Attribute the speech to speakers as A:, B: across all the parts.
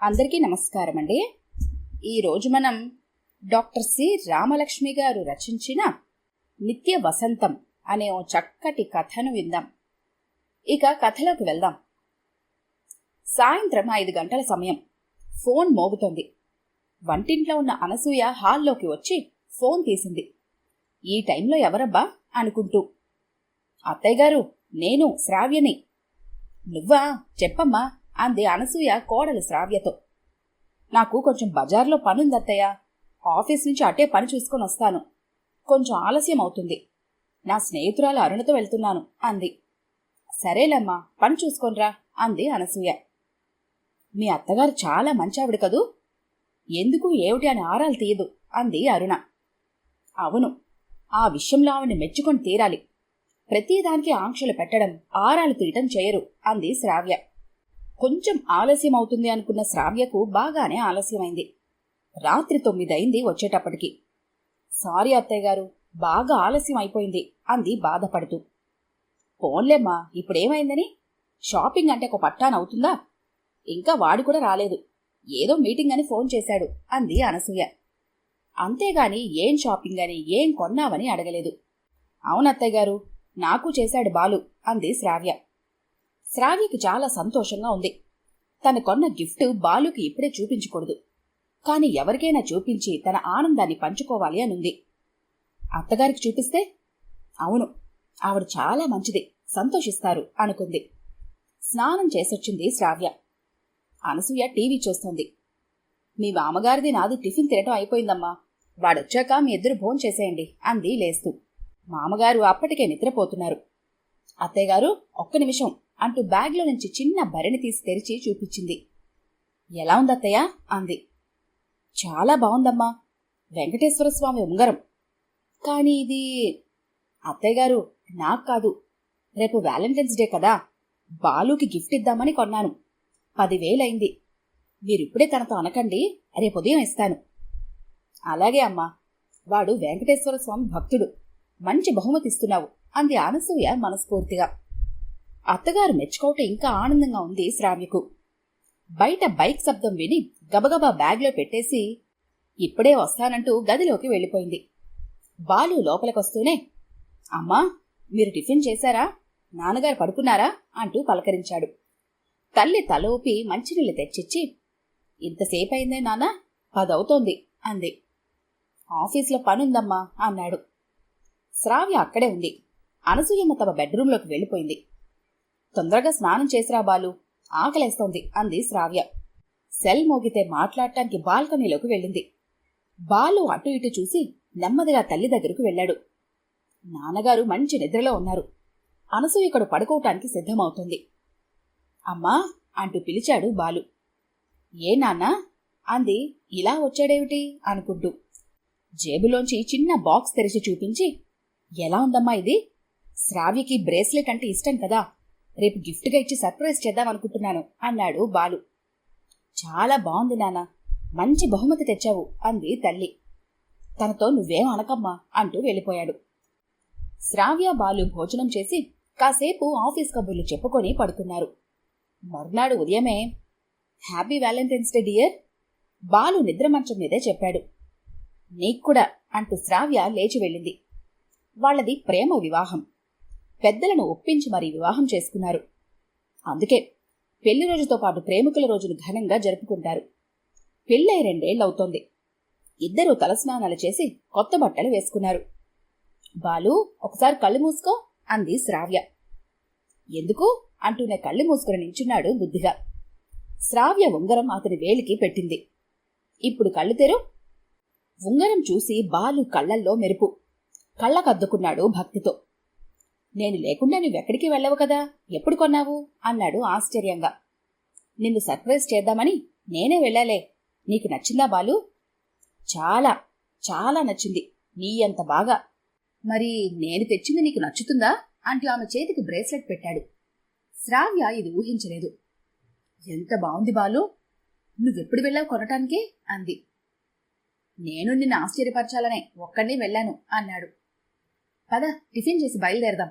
A: అందరికీ నమస్కారం అండి. ఈరోజు మనం డాక్టర్ సి రామలక్ష్మి గారు రచించిన నిత్య వసంతం అనే ఓ చక్కటి కథను విందాం. ఇక కథలోకి వెళ్దాం. సాయంత్రం 5 గంటల సమయం. ఫోన్ మోగుతోంది. వంటింట్లో ఉన్న అనసూయ హాల్లోకి వచ్చి ఫోన్ తీసింది. ఈ టైంలో ఎవరబ్బా అనుకుంటూ, అత్తయ్య గారు, నేను శ్రావ్యని. నువ్వా, చెప్పమ్మా అంది అనసూయ కోడలు శ్రావ్యతో. నాకు కొంచెం బజార్లో పనుందత్తయ్య, ఆఫీస్ నుంచి అటే పని చూసుకొని వస్తాను, కొంచెం ఆలస్యం అవుతుంది, నా స్నేహితురాలు అరుణతో వెళ్తున్నాను అంది. సరేలేమ్మా, పని చూసుకోనరా అంది అనసూయ. మీ అత్తగారు చాలా మంచావిడ కదూ, ఎందుకు ఏమిటి అని ఆరాలు తీయదు అంది అరుణ. అవును, ఆ విషయంలో ఆవిడ్ని మెచ్చుకొని తీరాలి, ప్రతిదానికి ఆంక్షలు పెట్టడం, ఆరాలు తీయటం చేయరు అంది శ్రావ్య. కొంచెం ఆలస్యం అవుతుంది అనుకున్న శ్రావ్యకు బాగానే ఆలస్యమైంది. రాత్రి 9 అయింది వచ్చేటప్పటికి. సారీ అత్తయ్య గారు, బాగా ఆలస్యం అయిపోయింది అంది బాధపడుతూ. పోన్లేమ్మా, ఇప్పుడేమైందని? షాపింగ్ అంటే ఒక పట్టానవుతుందా? ఇంకా వాడు కూడా రాలేదు, ఏదో మీటింగ్ అని ఫోన్ చేశాడు అంది అనసూయ. అంతేగాని ఏం షాపింగ్ అని, ఏం కొన్నావని అడగలేదు. అవునత్తయ్య గారు, నాకు చేశాడు బాలు అంది శ్రావ్య. శ్రావ్యకి చాలా సంతోషంగా ఉంది. తను కొన్న గిఫ్ట్ బాలుకి ఇప్పుడే చూపించకూడదు, కాని ఎవరికైనా చూపించి తన ఆనందాన్ని పంచుకోవాలి అనుంది. అత్తగారికి చూపిస్తే? అవును, ఆవిడ చాలా మంచిది, సంతోషిస్తారు అనుకుంది. స్నానం చేసొచ్చింది శ్రావ్య. అనసూయ టీవీ చూస్తోంది. మీ మామగారిది నాది టిఫిన్ తినటం అయిపోయిందమ్మా, వాడొచ్చాక మీ ఇద్దరు భోంచేసేయండి అంది లేస్తూ. మామగారు అప్పటికే నిద్రపోతున్నారు. అత్తయ్యగారు, ఒక్క నిమిషం అంటూ బ్యాగ్లో నుంచి చిన్న భరిణి తీసి తెరిచి చూపించింది. ఎలా ఉందత్తయ్య అంది. చాలా బావుందమ్మా, వెంకటేశ్వర స్వామి ఉంగరం. కానీ ఇది అత్తయ్యగారు, నాకు కాదు, రేపు వ్యాలంటైన్స్ డే కదా, బాలుకి గిఫ్ట్ ఇద్దామని కొన్నాను. 10,000 అయింది. మీరిప్పుడే తనతో అనకండి, రేపు ఉదయం ఇస్తాను. అలాగే అమ్మా, వాడు వెంకటేశ్వర స్వామి భక్తుడు, మంచి బహుమతి ఇస్తున్నావు అంది అనసూయ మనస్ఫూర్తిగా. అత్తగారు మెచ్చుకోవటం ఇంకా ఆనందంగా ఉంది శ్రావ్యకు. బయట బైక్ శబ్దం విని గబగబా బ్యాగ్లో పెట్టేసి ఇప్పుడే వస్తానంటూ గదిలోకి వెళ్ళిపోయింది. బాలు లోపలికొస్తూనే, అమ్మా, మీరు టిఫిన్ చేశారా? నాన్నగారు పడుకున్నారా అంటూ పలకరించాడు. తల్లి తల ఊపి మంచినీళ్ళు తెచ్చిచ్చి, ఇంతసేపు అయిందే నాన్న, 10 అవుతోంది అంది. ఆఫీసులో పనుందమ్మా అన్నాడు. శ్రావ్య అక్కడే ఉంది. అనసూయమ్మ తమ బెడ్రూంలోకి వెళ్ళిపోయింది. తొందరగా స్నానం చేసిరా బాలు, ఆకలేస్తోంది అంది శ్రావ్య. సెల్ మోగితే మాట్లాడటానికి బాల్కనీలోకి వెళ్ళింది. బాలు అటు ఇటు చూసి నెమ్మదిగా తల్లి దగ్గరకు వెళ్ళాడు. నాన్నగారు మంచి నిద్రలో ఉన్నారు. అనసూయ ఇక్కడ పడుకోవటానికి సిద్ధమవుతుంది. అమ్మా అంటూ పిలిచాడు బాలు. ఏ నాన్నా అంది ఇలా వచ్చాడేమిటి అనుకుంటూ. జేబులోంచి చిన్న బాక్స్ తెరిచి చూపించి, ఎలా ఉందమ్మా ఇది? శ్రావ్యకి బ్రేస్లెట్ అంటే ఇష్టం కదా, రేపు గిఫ్ట్గా ఇచ్చి సర్ప్రైజ్ చేద్దామనుకుంటున్నాను అన్నాడు బాలు. చాలా బాగుంది నాన్న, మంచి బహుమతి తెచ్చావు అంది తల్లి. తనతో నువ్వేం అనకమ్మా అంటూ వెళ్ళిపోయాడు. శ్రావ్య బాలు భోజనం చేసి కాసేపు ఆఫీస్ కబుర్లు చెప్పుకొని పడుకున్నారు. మర్నాడు ఉదయమే, happy Valentine's day dear, Balu నిద్ర మంచం మీదే చెప్పాడు. నీక్కూడా అంటూ శ్రావ్య లేచి వెళ్ళింది. వాళ్లది ప్రేమ వివాహం. పెద్దలను ఒప్పించి మరీ వివాహం చేసుకున్నారు. అందుకే పెళ్లి రోజుతో పాటు ప్రేమికుల రోజును ఘనంగా జరుపుకుంటారు. పెళ్ళై 2 ఏళ్లవుతోంది. ఇద్దరూ తలస్నానాలు చేసి కొత్త బట్టలు వేసుకున్నారు. బాలు, ఒకసారి కళ్ళు మూసుకో అంది శ్రావ్య. ఎందుకు అంటూనే కళ్ళు మూసుకుని నించున్నాడు బుద్ధిగా. శ్రావ్య ఉంగరం అతని వేలికి పెట్టింది. ఇప్పుడు కళ్ళు తెరు. ఉంగరం చూసి బాలు కళ్లల్లో మెరుపు. కళ్ళకద్దుకున్నాడు భక్తితో. నేను లేకుండా నువ్వెక్కడికి వెళ్ళవు కదా, ఎప్పుడు కొన్నావు అన్నాడు ఆశ్చర్యంగా. నిన్ను సర్ప్రైజ్ చేద్దామని నేనే వెళ్ళాలే. నీకు నచ్చిందా బాలు? చాలా చాలా నచ్చింది, నీ అంత బాగా. మరి నేను తెచ్చింది నీకు నచ్చుతుందా అంటూ ఆమె చేతికి బ్రేస్లెట్ పెట్టాడు. శ్రావ్య ఇది ఊహించలేదు. ఎంత బాగుంది బాలు, నువ్వెప్పుడు వెళ్ళావు కొనటానికి అంది. నేను నిన్ను ఆశ్చర్యపరచాలనే ఒక్కడే వెళ్ళాను అన్నాడు. పద, టిఫిన్ చేసి బయలుదేరదాం.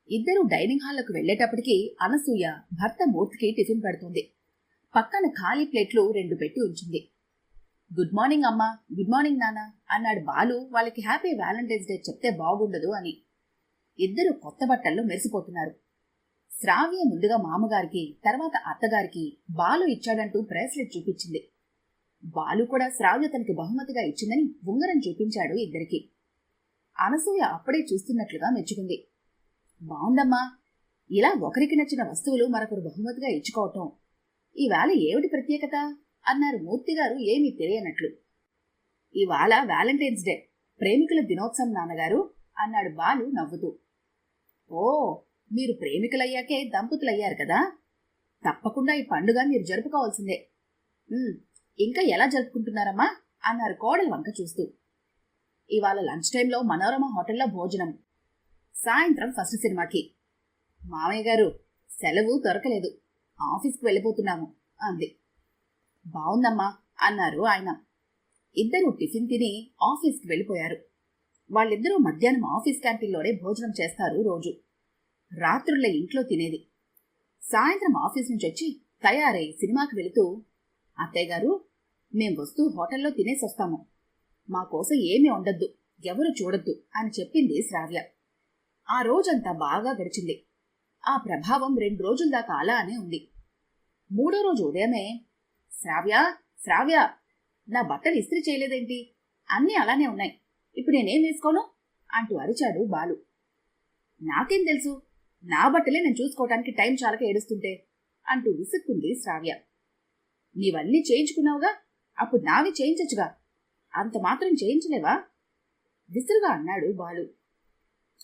A: ఇద్దరూ డైనింగ్ హాల్లోకి వెళ్లేటప్పటికీ అనసూయ భర్త మూర్తికి టిఫిన్ పెడుతుంది. పక్కన ఖాళీ ప్లేట్లు 2 పెట్టి ఉంచింది. గుడ్ మార్నింగ్ అమ్మా, గుడ్ మార్నింగ్ నాన్న అన్నాడు బాలు వాళ్ళకి హ్యాపీ వ్యాలంటైన్స్ డే చెప్తే బాగుండదు అని. ఇద్దరు కొత్త బట్టల్లో మెరిసిపోతున్నారు. శ్రావ్య ముందుగా మామగారికి, తర్వాత అత్తగారికి బాలు ఇచ్చాడంటూ బ్రేస్లెట్ చూపించింది. బాలు కూడా శ్రావ్య తనకి బహుమతిగా ఇచ్చిందని ఉంగరం చూపించాడు ఇద్దరికి. అనసూయ అప్పుడే చూస్తున్నట్లుగా మెచ్చుకుంది. బావుందమ్మా, ఇలా ఒకరికి నచ్చిన వస్తువులు మరొకరు బహుమతిగా ఇచ్చుకోవటం. ఈవేళ ఏమిటి ప్రత్యేకత అన్నారు మూర్తిగారు ఏమీ తెలియనట్లు. ఇవాళ వ్యాలంటైన్స్ డే, ప్రేమికుల దినోత్సవం నాన్నగారు అన్నాడు బాలు నవ్వుతూ. ఓ, మీరు ప్రేమికులయ్యాకే దంపతులయ్యారు కదా, తప్పకుండా ఈ పండుగ మీరు జరుపుకోవాల్సిందే. ఇంకా ఎలా జరుపుకుంటున్నారమ్మా అన్నారు కోడలు వంక చూస్తూ. ఇవాళ లంచ్ టైంలో మనోరమ హోటల్లో భోజనం, సాయంత్రం ఫస్ట్ సినిమాకి. మామయ్య గారు సెలవు దొరకలేదు, ఆఫీస్కి వెళ్ళిపోతున్నాము అంది. బావుందమ్మా అన్నారు ఆయన. ఇద్దరూ టిఫిన్ తిని ఆఫీస్కి వెళ్ళిపోయారు. వాళ్ళిద్దరూ మధ్యాహ్నం ఆఫీస్ క్యాంటీన్లోనే భోజనం చేస్తారు రోజు. రాత్రుళ్ళ ఇంట్లో తినేది. సాయంత్రం ఆఫీస్ నుంచి వచ్చి తయారై సినిమాకి వెళుతూ, అత్తయ్య గారు మేం వస్తూ హోటల్లో తినేసొస్తాము, మా కోసం ఏమీ ఉండొద్దు, ఎవరు చూడొద్దు అని చెప్పింది శ్రావ్య. ఆ రోజంతా బాగా గడిచింది. ఆ ప్రభావం 2 రోజుల దాకా అలానే ఉంది. 3వ రోజు ఉదయమే, శ్రావ్య శ్రావ్య, నా బట్టలు ఇస్త్రీ చేయలేదేంటి, అన్నీ అలానే ఉన్నాయి, ఇప్పుడు నేనేం వేసుకోను అంటూ అరిచాడు బాలు. నాకేం తెలుసు, నా బట్టలే నేను చూసుకోవటానికి టైం చాలక ఏడుస్తుంటే అంటూ విసుక్కుంది శ్రావ్య. నీవన్నీ చేయించుకున్నావుగా, అప్పుడు నావి చేయించచ్చుగా, అంత మాత్రం చేయించలేవా విసురుగా అన్నాడు బాలు.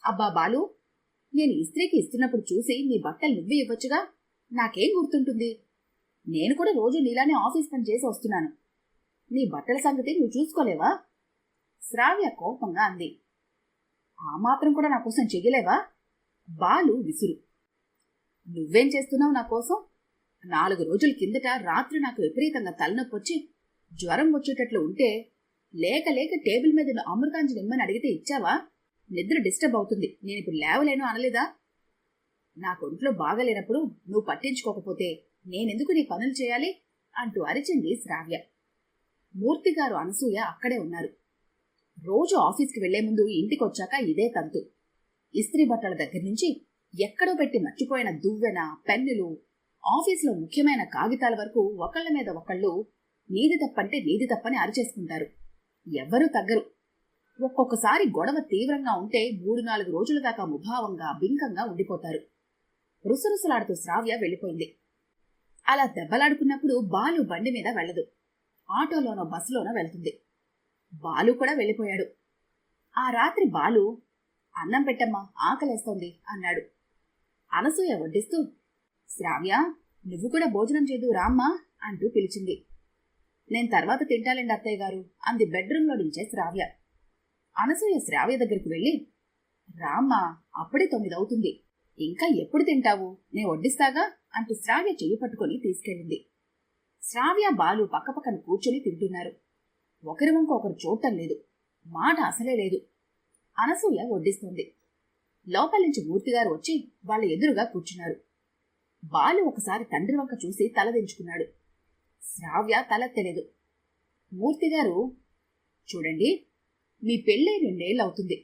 A: అబ్బా బాలు, నేను ఇస్త్రీకి ఇస్తున్నప్పుడు చూసి నీ బట్టలు నువ్వే ఇవ్వచ్చుగా, నాకేం గుర్తుంటుంది, నేను కూడా రోజు నీలానే ఆఫీస్ పని చేసి వస్తున్నాను, నీ బట్టల సంగతి నువ్వు చూసుకోలేవా శ్రావ్య కోపంగా అంది. ఆ మాత్రం కూడా నా కోసం చెయ్యలేవా బాలు విసురు. నువ్వేం చేస్తున్నావు నా కోసం? 4 రోజుల కిందట రాత్రి నాకు విపరీతంగా తలనొప్పి వచ్చి జ్వరం వచ్చేటట్లు ఉంటే లేక లేక టేబుల్ మీద అమృతాంజలి ఇమ్మని అడిగితే ఇచ్చావా? నిద్ర డిస్టర్బ్ అవుతుంది, నేను ఇప్పుడు లేవలేను అనలేదా? నాకు ఒంట్లో బాగలేనప్పుడు నువ్వు పట్టించుకోకపోతే నేనెందుకు నీ పనులు చేయాలి అంటూ అరిచింది శ్రావ్య. మూర్తిగారు అనసూయ అక్కడే ఉన్నారు. రోజు ఆఫీస్కి వెళ్లే ముందు ఇంటికొచ్చాక ఇదే తంతు. ఇస్త్రీ బట్టల దగ్గర నుంచి ఎక్కడో పెట్టి మర్చిపోయిన దువ్వెన, పెన్నులు, ఆఫీసులో ముఖ్యమైన కాగితాల వరకు ఒకళ్ల మీద ఒకళ్ళు నీది తప్పంటే నీది తప్పని అరిచేసుకుంటారు. ఎవ్వరూ తగ్గరు. ఒక్కొక్కసారి గొడవ తీవ్రంగా ఉంటే 3-4 రోజుల దాకా ముభావంగా బింకంగా ఉండిపోతారు. రుసరుసలాడుతూ శ్రావ్య వెళ్ళిపోయింది. అలా దెబ్బలాడుకున్నప్పుడు బాలు బండి మీద వెళ్ళదు, ఆటోలోనో బస్సులోనో వెళ్తుంది. బాలు కూడా వెళ్ళిపోయాడు. ఆ రాత్రి బాలు, అన్నం పెట్టమ్మా, ఆకలేస్తోంది అన్నాడు. అనసూయ వడ్డిస్తూ, శ్రావ్య నువ్వు కూడా భోజనం చేదు రామ్మా అంటూ పిలిచింది. నేను తర్వాత తింటాలేండి అత్తయ్య గారు అంది బెడ్రూమ్లో నుంచే శ్రావ్య. అనసూయ శ్రావ్య దగ్గరికి వెళ్ళి, రామ్మా అప్పుడే 9 అవుతుంది, ఇంకా ఎప్పుడు తింటావు, నేను వడ్డిస్తాగా అంటూ శ్రావ్య చెయ్యి పట్టుకొని తీసుకెళ్ళింది. శ్రావ్య బాలు పక్కపక్కన కూర్చొని తింటున్నారు. ఒకరి వంక ఒకరు చూడటం లేదు, మాట అసలే లేదు. అనసూయ వడ్డిస్తోంది. లోపల నుంచి మూర్తిగారు వచ్చి వాళ్ళ ఎదురుగా కూర్చున్నారు. బాలు ఒకసారి తండ్రి వంక చూసి తలదించుకున్నాడు. శ్రావ్య తలెత్తలేదు. మూర్తిగారు, చూడండి, మీ పెళ్ళై 2 ఏళ్ళు అవుతుంది,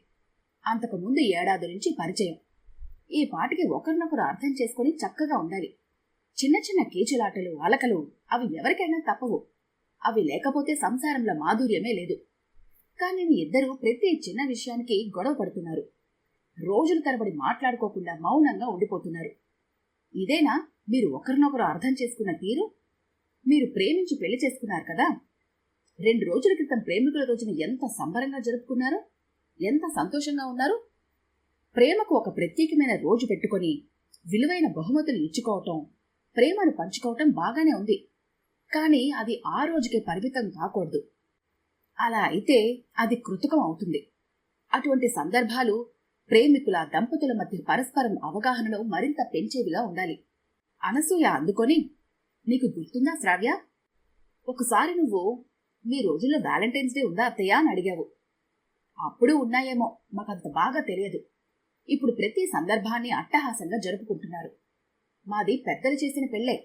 A: అంతకుముందు 7 ఏడాది నుంచి పరిచయం. ఈ పాటికి ఒకరినొకరు అర్థం చేసుకుని చక్కగా ఉండాలి. చిన్న చిన్న కీచులాటలు, అలకలు అవి ఎవరికైనా తప్పవు. అవి లేకపోతే సంసారంలో మాధుర్యమే లేదు. కానీ మీ ఇద్దరూ ప్రతి చిన్న విషయానికి గొడవ పడుతున్నారు. రోజుల తరబడి మాట్లాడుకోకుండా మౌనంగా ఉండిపోతున్నారు. ఇదేనా మీరు ఒకరినొకరు అర్థం చేసుకున్న తీరు? మీరు ప్రేమించి పెళ్లి చేసుకున్నారు కదా, 2 రోజుల క్రితం ప్రేమికుల రోజున ఎంత సంబరంగా జరుపుకున్నారు, ఎంత సంతోషంగా ఉన్నారు. ప్రేమకు ఒక ప్రత్యేకమైన రోజు పెట్టుకొని విలువైన బహుమతులు ఇచ్చుకోవటం, ప్రేమను పంచుకోవటం బాగానే ఉంది. కానీ అది ఆ రోజుకే పరిమితం కాకూడదు. అలా అయితే అది కృతకం అవుతుంది. అటువంటి సందర్భాలు ప్రేమికుల, దంపతుల మధ్య పరస్పరం అవగాహనలో మరింత పెంచేవిగా ఉండాలి. అనసూయ అందుకొని, నీకు గుర్తుందా శ్రావ్య, ఒకసారి నువ్వు మీ రోజుల్లో వ్యాలంటైన్స్ డే ఉందా అత్తయ్య అని అడిగావు. అప్పుడు ఉన్నాయేమో, మాకంత బాగా తెలియదు. ఇప్పుడు ప్రతి సందర్భాన్ని అట్టహాసంగా జరుపుకుంటున్నారు. మాది పెద్దలు చేసిన పెళ్ళే.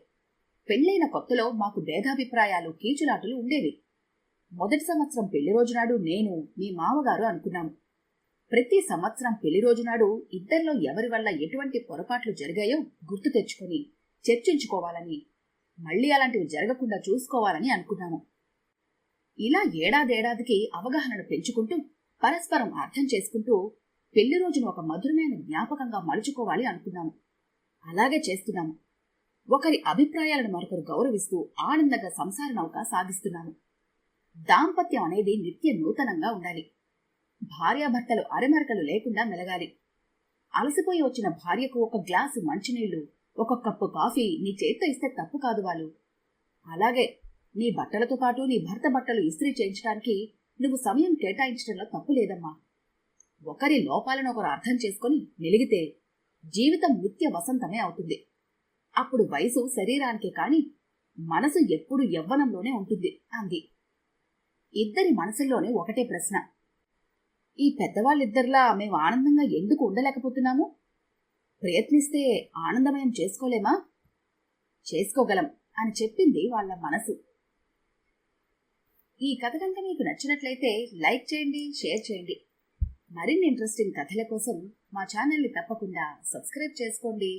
A: పెళ్లైన కొత్తలో మాకు భేదాభిప్రాయాలు కీచులాటలు ఉండేవి. మొదటి సంవత్సరం పెళ్లి రోజునాడు నేను మీ మామగారు అనుకున్నాము. ప్రతి సంవత్సరం పెళ్లి రోజునాడు ఇద్దరిలో ఎవరి వల్ల ఎటువంటి పొరపాట్లు జరిగాయో గుర్తు తెచ్చుకొని చర్చించుకోవాలని, మళ్లీ అలాంటివి జరగకుండా చూసుకోవాలని అనుకున్నాము. ఇలా ఏడాదేడాదికి అవగాహనను పెంచుకుంటూ పరస్పరం అర్థం చేసుకుంటూ పెళ్లి రోజును ఒక మధురమైన జ్ఞాపకంగా మలుచుకోవాలి అనుకున్నాము. అలాగే చేస్తున్నాము. ఒకరి అభిప్రాయాలను మరొకరు గౌరవిస్తూ ఆనందంగా సంసార నౌక సాగిస్తున్నాము. దాంపత్యం అనేది నిత్య నూతనంగా ఉండాలి. భార్యాభర్తలు అరెమరకలు లేకుండా మెలగాలి. అలసిపోయి వచ్చిన భార్యకు ఒక గ్లాసు మంచినీళ్లు, ఒక కప్పు కాఫీ నీ చేత్తో ఇస్తే తప్పు కాదు వాళ్ళు. అలాగే నీ బట్టలతో పాటు నీ భర్త బట్టలు ఇస్త్రీ చేయించడానికి నువ్వు సమయం కేటాయించడంలో తప్పు లేదమ్మా. ఒకరి లోపాలను ఒకరు అర్థం చేసుకుని మెలిగితే జీవితం నిత్య వసంతమే అవుతుంది. అప్పుడు వయసు శరీరానికే కాని మనసు ఎప్పుడు యవ్వనంలోనే ఉంటుంది అంది. ఇద్దరి మనసుల్లోనే ఒకటే ప్రశ్న. ఈ పెద్దవాళ్ళిద్దరిలా మేము ఆనందంగా ఎందుకు ఉండలేకపోతున్నాము? ప్రయత్నిస్తే ఆనందమయం చేసుకోలేమా? చేసుకోగలం అని చెప్పింది వాళ్ళ మనసు. ఈ కథ కనుక మీకు నచ్చినట్లయితే లైక్ చేయండి, షేర్ చేయండి. మరిన్ని ఇంట్రెస్టింగ్ కథల కోసం మా ఛానల్ని తప్పకుండా సబ్స్క్రైబ్ చేసుకోండి.